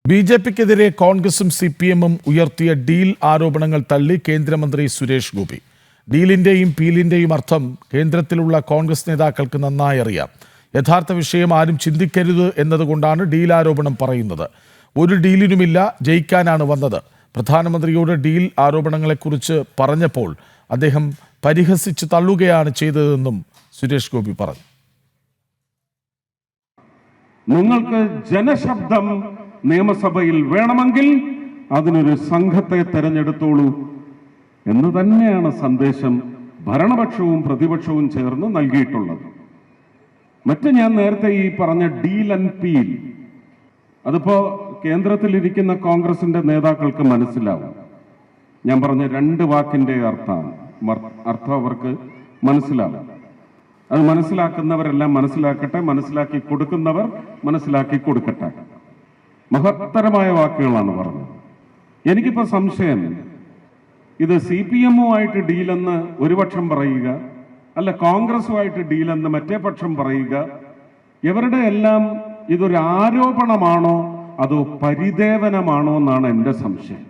ബി.ജെ.പിക്കെതിരെ കോൺഗ്രസും CPM-ഉം ഉയർത്തിയ ഡീൽ ആരോപണങ്ങൾ തള്ളി കേന്ദ്രമന്ത്രി സുരേഷ് ഗോപി. ഡീലിന്റെയും പീലിന്റെയും അർത്ഥം കേന്ദ്രത്തിലുള്ള കോൺഗ്രസ് നേതാക്കൾക്ക് നന്നായി അറിയാം. യഥാർത്ഥ വിഷയം ആരും ചിന്തിക്കരുത് എന്നതുകൊണ്ടാണ് ഡീൽ ആരോപണം പറയുന്നത്. ഒരു ഡീലിനുമില്ല, ജയിക്കാനാണ് വന്നത്. പ്രധാനമന്ത്രിയോട് ഡീൽ ആരോപണങ്ങളെക്കുറിച്ച് പറഞ്ഞപ്പോൾ അദ്ദേഹം പരിഹസിച്ച് തള്ളുകയാണ് ചെയ്തതെന്നും സുരേഷ് ഗോപി പറഞ്ഞു. നിങ്ങൾക്ക് ജനശബ്ദം നിയമസഭയിൽ വേണമെങ്കിൽ അതിനൊരു സംഘത്തെ തെരഞ്ഞെടുത്തോളൂ എന്ന് തന്നെയാണ് സന്ദേശം ഭരണപക്ഷവും പ്രതിപക്ഷവും ചേർന്ന് നൽകിയിട്ടുള്ളത്. മറ്റ് ഞാൻ നേരത്തെ ഈ പറഞ്ഞ ഡീൽ ആൻഡ് പീൽ, അതിപ്പോ കേന്ദ്രത്തിലിരിക്കുന്ന കോൺഗ്രസിന്റെ നേതാക്കൾക്ക് മനസ്സിലാവും. ഞാൻ പറഞ്ഞ രണ്ട് വാക്കിന്റെ അർത്ഥം അവർക്ക് മനസ്സിലാവും. അത് മനസ്സിലാക്കുന്നവരെല്ലാം മനസ്സിലാക്കട്ടെ, മനസ്സിലാക്കി കൊടുക്കുന്നവർ മനസ്സിലാക്കി കൊടുക്കട്ടെ. മഹത്തരമായ വാക്കുകളാണ് പറഞ്ഞത്. എനിക്കിപ്പോ സംശയം, ഇത് CPM-ഉമായിട്ട് ഡീലെന്ന് ഒരു പക്ഷം പറയുക, അല്ല കോൺഗ്രസുമായിട്ട് ഡീലെന്ന് മറ്റേ പക്ഷം പറയുക, ഇവരുടെ എല്ലാം ഇതൊരു ആരോപണമാണോ അതോ പരിദേവനമാണോ എന്നാണ് എൻ്റെ സംശയം.